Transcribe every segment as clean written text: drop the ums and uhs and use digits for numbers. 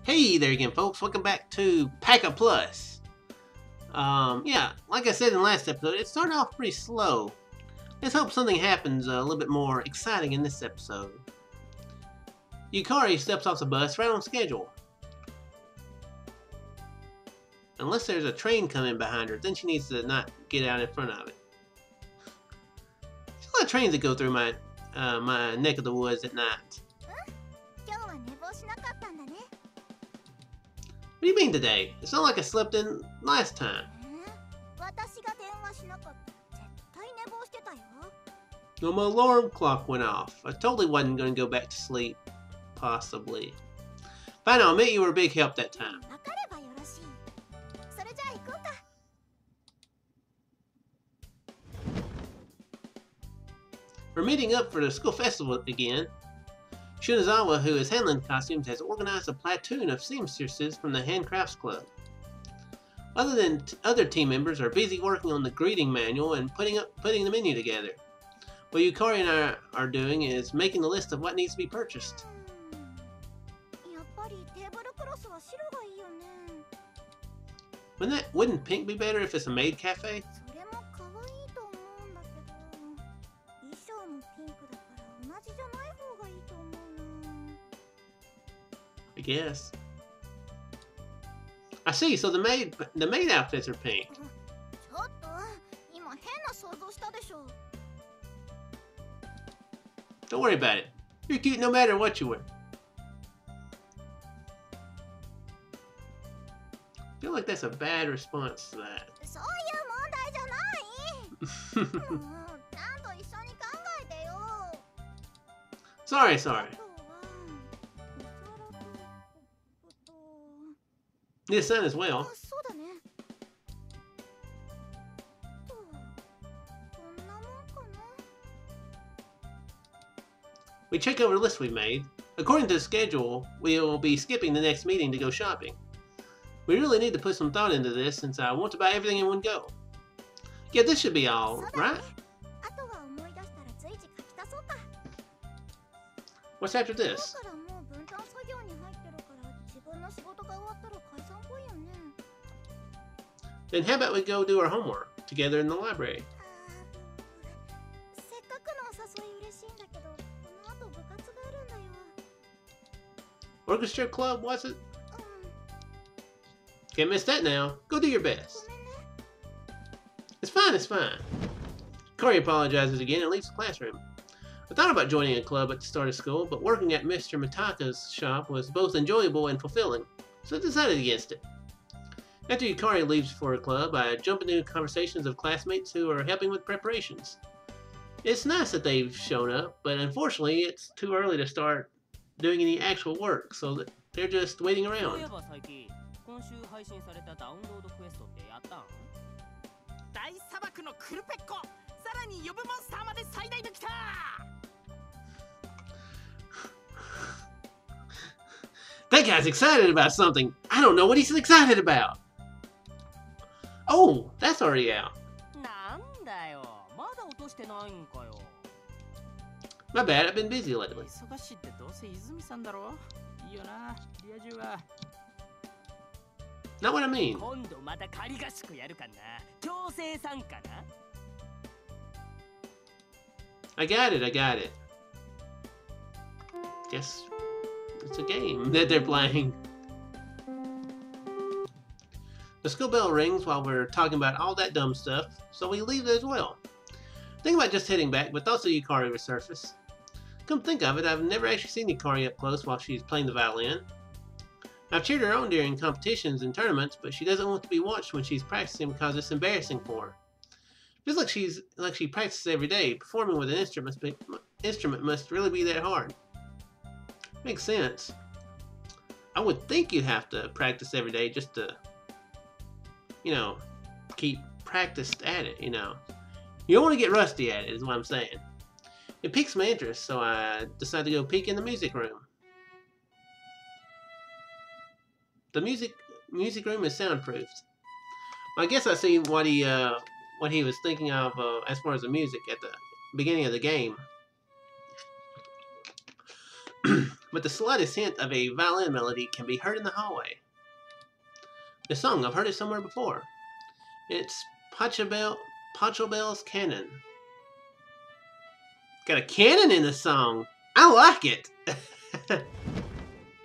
Hey there again, folks. Welcome back to PacaPlus. Yeah, like I said in the last episode, it started off pretty slow. Let's hope something happens a little bit more exciting in this episode. Yukari steps off the bus right on schedule. Unless there's a train coming behind her, then she needs to not get out in front of it. There's a lot of trains that go through my neck of the woods at night. What do you mean today? It's not like I slept in last time. No, my alarm clock went off. I totally wasn't going to go back to sleep. Possibly. Fine, I'll admit you were a big help that time. We're meeting up for the school festival again. Shinazawa, who is handling costumes, has organized a platoon of seamstresses from the Handcrafts Club. Other team members are busy working on the greeting manual and putting the menu together. What Yukari and I are doing is making the list of what needs to be purchased. Wouldn't pink be better if it's a maid cafe? I guess. I see, so the maid outfits are pink. Don't worry about it. You're cute no matter what you wear. I feel like that's a bad response to that. Sorry. Need a son as well. We check over the list we made. According to the schedule, we will be skipping the next meeting to go shopping. We really need to put some thought into this since I want to buy everything in one go. Yeah, this should be all, right? What's after this? Then how about we go do our homework together in the library? Orchestra club, was it? Can't miss that now. Go do your best. It's fine. Cory apologizes again and leaves the classroom. I thought about joining a club at the start of school, but working at Mr. Mitaka's shop was both enjoyable and fulfilling, so I decided against it. After Yukari leaves for a club, I jump into conversations of classmates who are helping with preparations. It's nice that they've shown up, but unfortunately it's too early to start doing any actual work, so that they're just waiting around. That guy's excited about something. I don't know what he's excited about. Oh, that's already out. My bad, I've been busy lately. Not what I mean. I got it. Guess it's a game that they're playing. The school bell rings while we're talking about all that dumb stuff, so we leave as well. Think about just heading back, but thoughts of Yukari resurface. Come think of it, I've never actually seen Yukari up close while she's playing the violin. I've cheered her on during competitions and tournaments, but she doesn't want to be watched when she's practicing because it's embarrassing for her. Feels like she practices every day. Performing with an instrument must really be that hard. Makes sense. I would think you'd have to practice every day just to, keep practiced at it, You don't want to get rusty at it, is what I'm saying. It piques my interest, so I decided to go peek in the music room. The music room is soundproofed. I guess I see what he was thinking of as far as the music at the beginning of the game. but the slightest hint of a violin melody can be heard in the hallway. The song, I've heard it somewhere before. It's Pachelbel's Canon. Got a cannon in the song. I like it.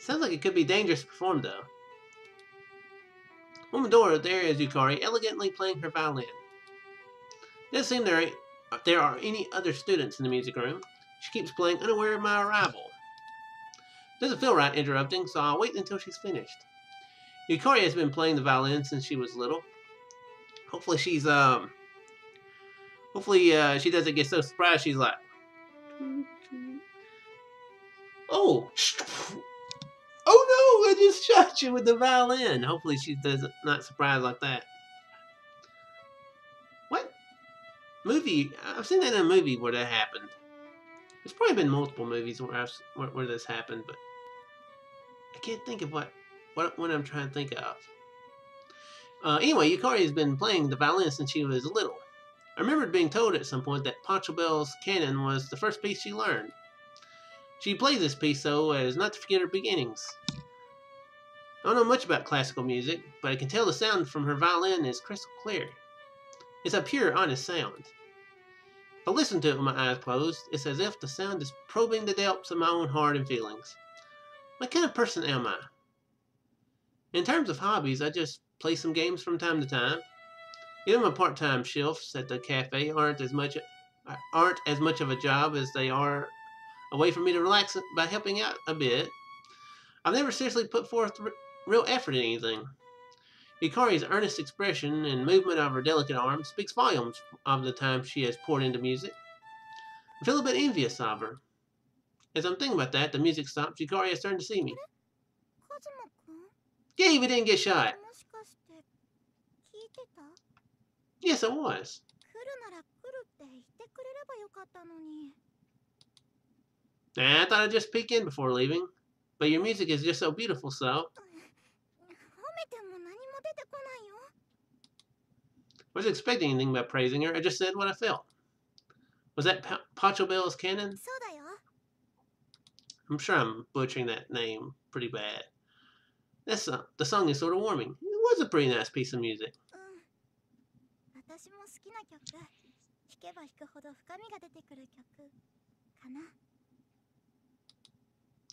Sounds like it could be dangerous to perform, though. On the door, there is Yukari, elegantly playing her violin. It doesn't seem there are any other students in the music room. She keeps playing, unaware of my arrival. Doesn't feel right interrupting, so I'll wait until she's finished. Yukari has been playing the violin since she was little. Hopefully she doesn't get so surprised she's like, oh no, I just shot you with the violin. Hopefully she doesn't not surprised like that. What movie? I've seen that in a movie where that happened. There's probably been multiple movies where this happened, but I can't think of what I'm trying to think of. Anyway, Yukari has been playing the violin since she was little. I remembered being told at some point that Pachelbel's Canon was the first piece she learned. She plays this piece so as not to forget her beginnings. I don't know much about classical music, but I can tell the sound from her violin is crystal clear. It's a pure, honest sound. If I listen to it with my eyes closed, it's as if the sound is probing the depths of my own heart and feelings. What kind of person am I? In terms of hobbies, I just play some games from time to time. Even my part-time shifts at the cafe aren't as much of a job as they are a way for me to relax by helping out a bit. I've never seriously put forth real effort in anything. Yukari's earnest expression and movement of her delicate arms speaks volumes of the time she has poured into music. I feel a bit envious of her. As I'm thinking about that, the music stops. Yukari has turned to see me. Yeah, we didn't get shot. Yes, I was. Nah, I thought I'd just peek in before leaving. But your music is just so beautiful, so. I wasn't expecting anything by praising her. I just said what I felt. Was that Pachelbel's Canon? I'm sure I'm butchering that name pretty bad. The song is sort of warming. It was a pretty nice piece of music.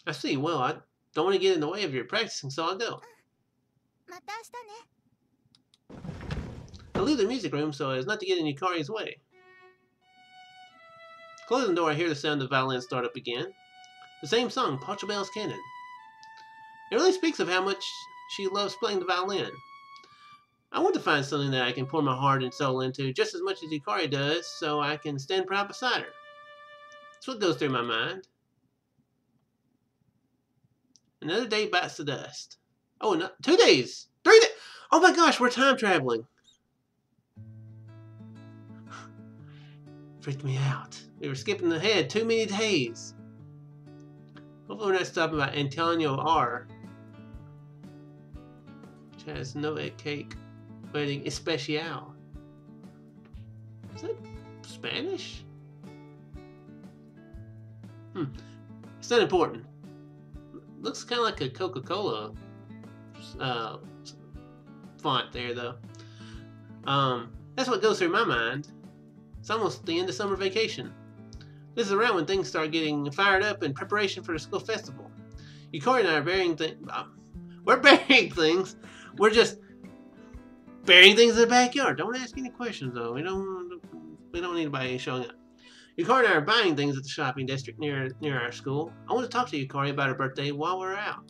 I see. Well, I don't want to get in the way of your practicing, so I'll go. I leave the music room so as not to get in Yukari's way. Closing the door, I hear the sound of the violin start up again. The same song, Pachelbel's Canon. It really speaks of how much she loves playing the violin. I want to find something that I can pour my heart and soul into just as much as Yukari does, so I can stand proud beside her. That's what goes through my mind. Another day bites the dust. Oh, no, 2 days! 3 days! Oh my gosh, we're time traveling! Freaked me out. We were skipping ahead 2 many days. Hopefully we're not stopping by Antonio R. Which has no egg cake wedding especial. Is that Spanish? It's not important. Looks kind of like a Coca-Cola font there, though. That's what goes through my mind. It's almost the end of summer vacation. This is around when things start getting fired up in preparation for the school festival. Yukari and I are burying things. We're burying things. We're just burying things in the backyard. Don't ask any questions, though. We don't need anybody showing up. Yukari and I are buying things at the shopping district near our school. I want to talk to Yukari about her birthday while we're out.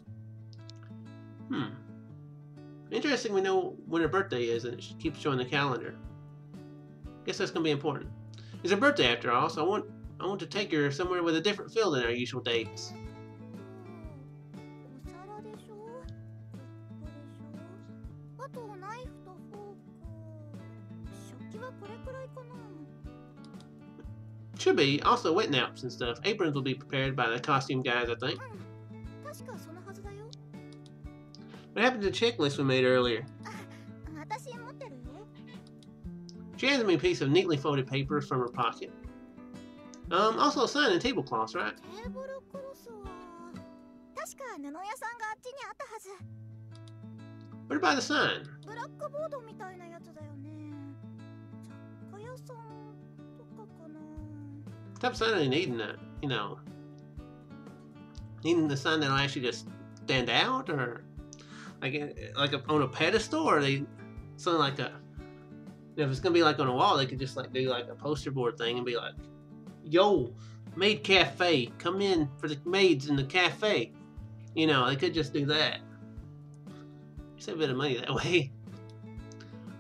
Interesting we know when her birthday is, and it keeps showing the calendar. Guess that's going to be important. It's her birthday after all, so I want to take her somewhere with a different feel than our usual dates. Should be. Also wet naps and stuff. Aprons will be prepared by the costume guys, I think. What happened to the checklist we made earlier? She hands me a piece of neatly folded paper from her pocket. Also a sign and tablecloths, right? What about the sign? What type of sign are they needing that? You know, needing the sign that'll actually just stand out, or like on a pedestal, or they something like a. If it's gonna be like on a wall, they could just like do like a poster board thing and be like, "Yo, maid cafe, come in for the maids in the cafe." You know, they could just do that. Save a bit of money that way.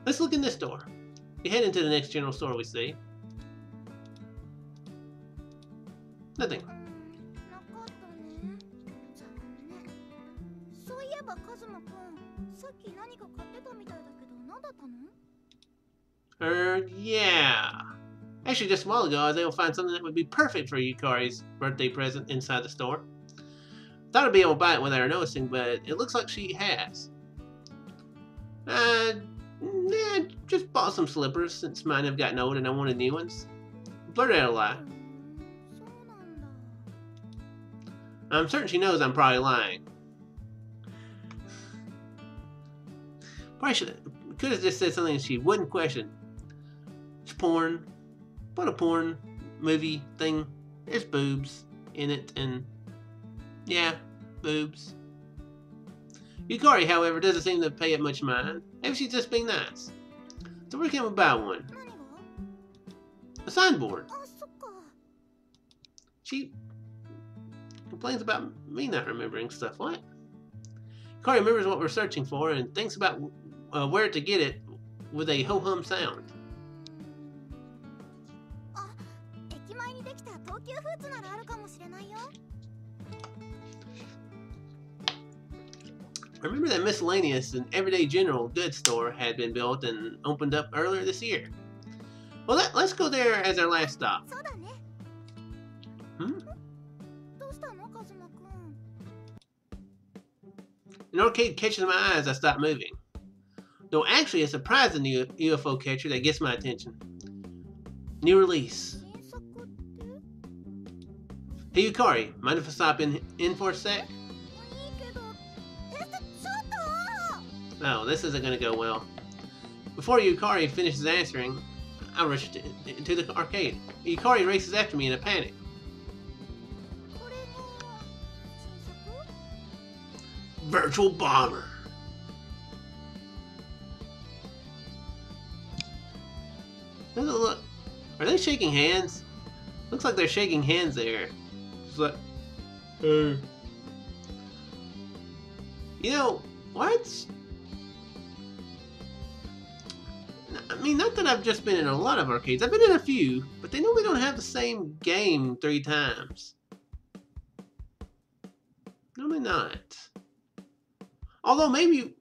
Let's look in this door. You head into the next general store we see. Nothing. Yeah. Actually, just a while ago, I was able to find something that would be perfect for Yukari's birthday present inside the store. Thought I'd be able to buy it without her noticing, but it looks like she has. Just bought some slippers since mine have gotten old and I wanted new ones. Blurted out a lie. I'm certain she knows I'm probably lying. Probably could have just said something she wouldn't question. It's porn. But a porn movie thing. There's boobs in it, and yeah, boobs. Yukari, however, doesn't seem to pay it much mind. Maybe she's just being nice. So where can we buy one? A signboard. She complains about me not remembering stuff. What? Yukari remembers what we're searching for and thinks about where to get it with a ho-hum sound. I remember that miscellaneous and everyday general goods store had been built and opened up earlier this year. Well, let's go there as our last stop. An arcade catches my eye as I stop moving. Though actually a surprising new UFO catcher that gets my attention. New release. Hey Yukari, mind if I stop in for a sec? Oh, this isn't going to go well. Before Yukari finishes answering, I rush into the arcade. Yukari races after me in a panic. Virtual Bomber. Look, are they shaking hands? Looks like they're shaking hands there. It's like, hey. You know, what? I mean, not that I've just been in a lot of arcades. I've been in a few, but they normally don't have the same game 3 times. Normally not. Although maybe,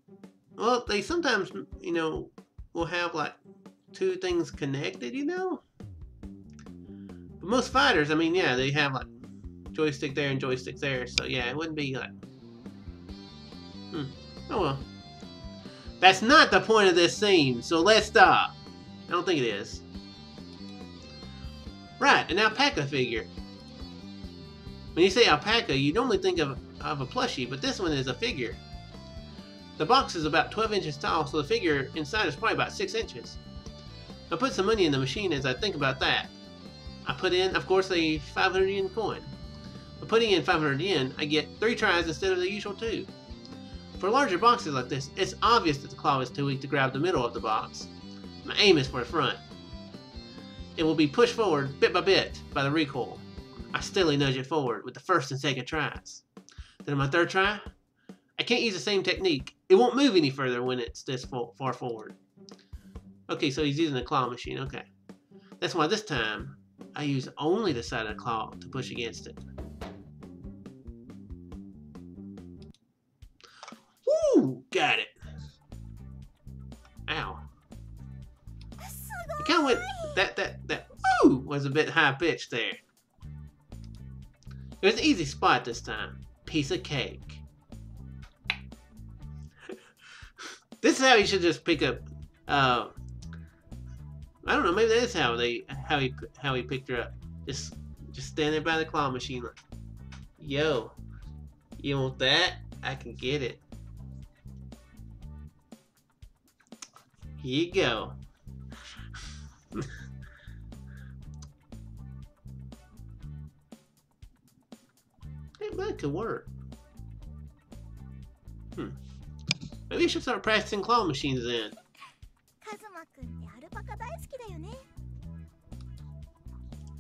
well, they sometimes, you know, will have like 2 things connected, you know? But most fighters, I mean, yeah, they have like joystick there and joystick there, so yeah, it wouldn't be like, oh well. That's not the point of this scene, so let's stop. I don't think it is. Right, an alpaca figure. When you say alpaca, you normally think of a plushie, but this one is a figure. The box is about 12 inches tall, so the figure inside is probably about 6 inches. I put some money in the machine as I think about that. I put in, of course, a 500 yen coin. By putting in 500 yen, I get 3 tries instead of the usual 2. For larger boxes like this, it's obvious that the claw is too weak to grab the middle of the box. My aim is for the front. It will be pushed forward bit by bit by the recoil. I steadily nudge it forward with the first and second tries. Then on my 3rd try, I can't use the same technique. It won't move any further when it's this far forward. Okay, so he's using the claw machine, okay. That's why this time, I use only the side of the claw to push against it. Woo! Got it. Ow. It kind of went, that ooh was a bit high pitched there. It was an easy spot this time. Piece of cake. This is how you should just pick up, I don't know, maybe that is how he picked her up. Just stand there by the claw machine like, yo, You want that? I can get it. Here you go. That could work. Maybe you should start practicing claw machines then.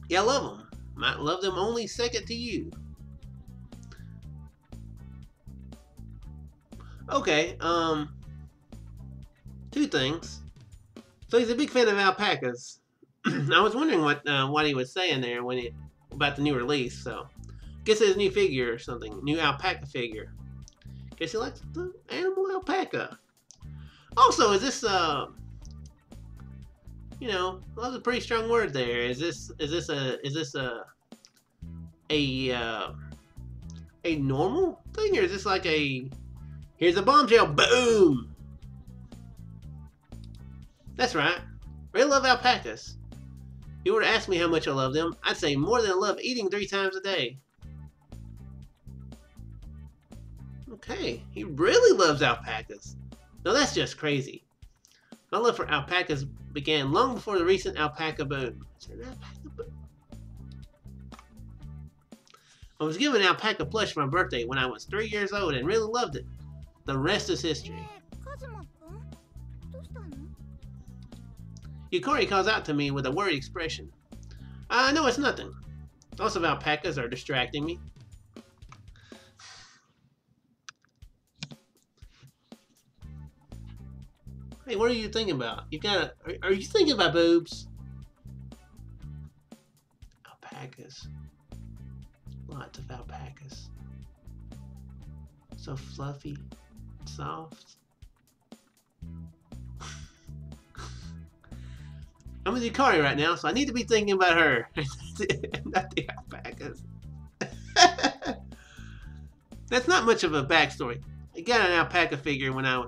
Yeah, I love them. Might love them only second to you. Okay, two things. So he's a big fan of alpacas. I was wondering what he was saying there about the new release. So, guess it's a new figure or something, new alpaca figure. Guess he likes the animal alpaca. Also, is this you know, that was a pretty strong word there. Is this a normal thing, or is this like a here's a bombshell, boom? That's right. Really love alpacas. If you were to ask me how much I love them, I'd say more than I love eating 3 times a day. Okay, he really loves alpacas. Now that's just crazy. My love for alpacas began long before the recent alpaca boom. I was given an alpaca plush for my birthday when I was 3 years old and really loved it. The rest is history. Yukari calls out to me with a worried expression. No, it's nothing. Lots of alpacas are distracting me. Hey, what are you thinking about? Are you thinking about boobs? Alpacas. Lots of alpacas. So fluffy, soft. I'm with Yukari right now, so I need to be thinking about her, not the alpacas. That's not much of a backstory. I got an alpaca figure when I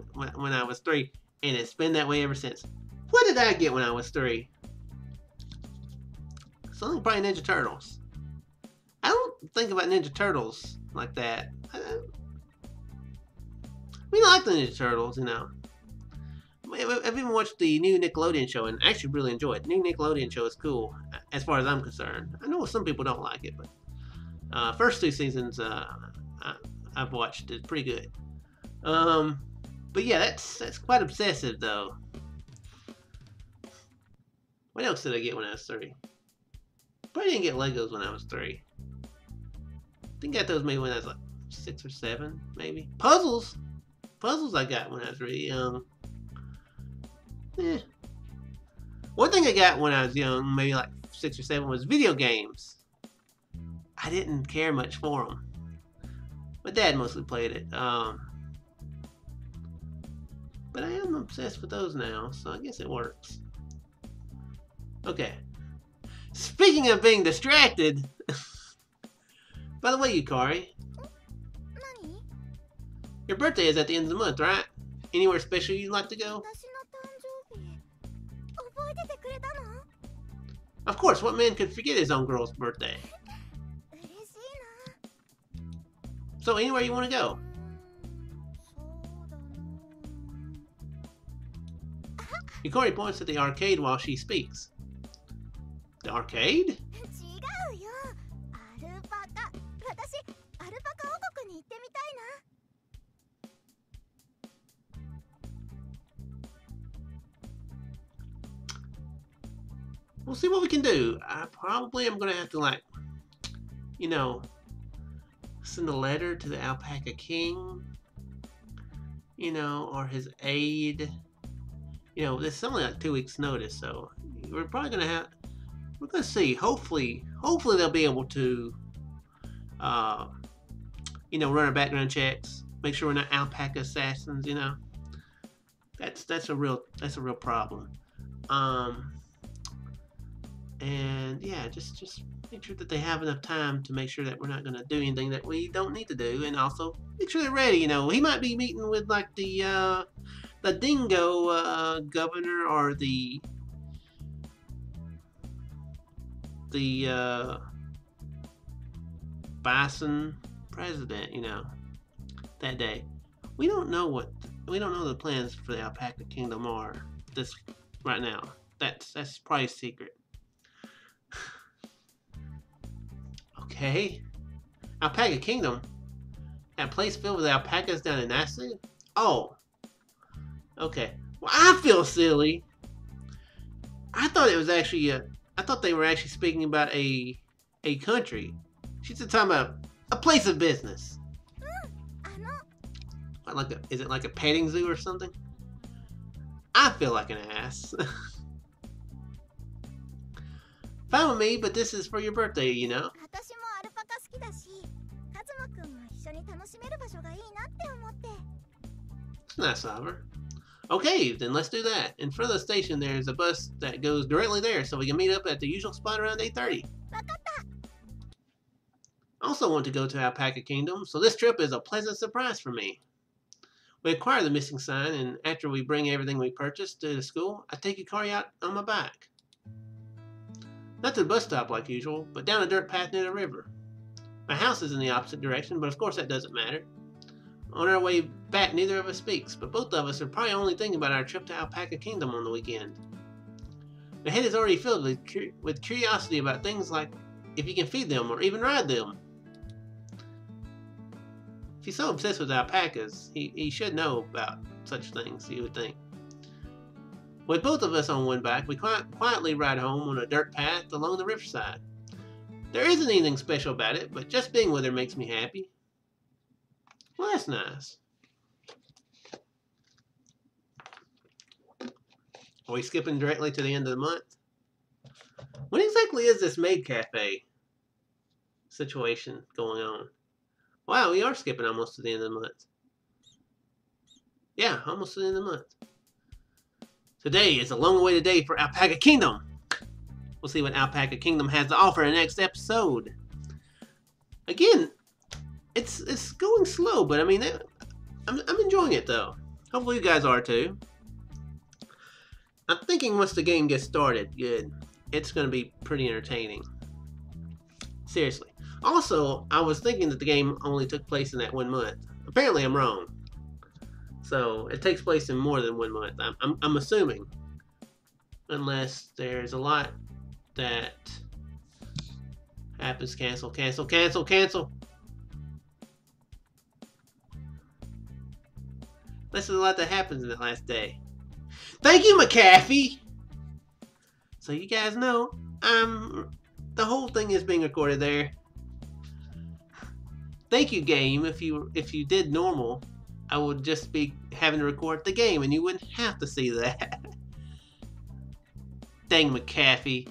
was 3, and it's been that way ever since. What did I get when I was 3? Something probably Ninja Turtles. I don't think about Ninja Turtles like that. We like the Ninja Turtles, you know. I've even watched the new Nickelodeon show and actually really enjoyed it. The new Nickelodeon show is cool, as far as I'm concerned. I know some people don't like it, but first 2 seasons I've watched is pretty good. But yeah, that's quite obsessive though. What else did I get when I was 3? Probably didn't get Legos when I was 3. I think I got those maybe when I was like 6 or 7, maybe. Puzzles I got when I was really young. One thing I got when I was young, maybe like 6 or 7, was video games. I didn't care much for them. My dad mostly played it. But I am obsessed with those now, so I guess it works. Okay. Speaking of being distracted, by the way, Yukari, your birthday is at the end of the month, right? Anywhere special you'd like to go? Of course, what man could forget his own girl's birthday? So anywhere you want to go? Yukari points at the arcade while she speaks. The arcade? We'll see what we can do. I probably am going to have to, like, you know, send a letter to the Alpaca King, you know, or his aide. You know, it's only like 2 weeks notice, so we're probably going to have, we're going to see. Hopefully they'll be able to, you know, run our background checks, make sure we're not alpaca assassins, you know. That's a real problem. And yeah, just make sure that they have enough time to make sure that we're not going to do anything that we don't need to do, and also make sure they're ready. You know, he might be meeting with like the dingo governor or the bison president. You know, that day. We don't know the plans for the Alpaca Kingdom are this right now. That's probably a secret. Okay. Alpaca Kingdom? That place filled with alpacas down in Nasu? Oh. Okay. Well, I feel silly. I thought it was actually I thought they were actually speaking about a country. She's talking about a place of business. Is it like a petting zoo or something? I feel like an ass. Fine with me, but this is for your birthday, you know. It's nice of her. Okay, then let's do that. In front of the station, there's a bus that goes directly there, so we can meet up at the usual spot around 8:30. I also want to go to Alpaca Kingdom, so this trip is a pleasant surprise for me. We acquire the missing sign, and after we bring everything we purchased to the school, I take Yukari out on my bike. Not to the bus stop like usual, but down a dirt path near the river. My house is in the opposite direction, but of course that doesn't matter. On our way back, neither of us speaks, but both of us are probably only thinking about our trip to Alpaca Kingdom on the weekend. My head is already filled with curiosity about things like if you can feed them or even ride them. If he's so obsessed with alpacas, he should know about such things, you would think. With both of us on one bike, we quietly ride home on a dirt path along the riverside. There isn't anything special about it, but just being with her makes me happy. Well, that's nice. Are we skipping directly to the end of the month? When exactly is this maid cafe situation going on? Wow, we are skipping almost to the end of the month. Yeah, almost to the end of the month. Today is a long-awaited day for Alpaca Kingdom. We'll see what Alpaca Kingdom has to offer in the next episode. Again, it's going slow, but I mean, I'm enjoying it though. Hopefully you guys are too. I'm thinking once the game gets started, it's going to be pretty entertaining. Seriously. Also, I was thinking that the game only took place in that 1 month. Apparently, I'm wrong. So it takes place in more than 1 month. I'm assuming, unless there's a lot that happens. Cancel. Unless there's a lot that happens in that last day. Thank you, McAfee! So you guys know, the whole thing is being recorded there. Thank you, game. If you did normal, I would just be having to record the game and you wouldn't have to see that. Dang McAfee.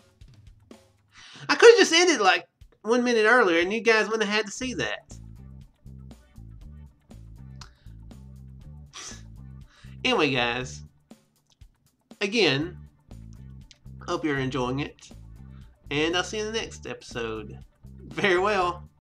I could have just ended like 1 minute earlier and you guys wouldn't have had to see that. Anyway, guys. Again, hope you're enjoying it. And I'll see you in the next episode. Very well.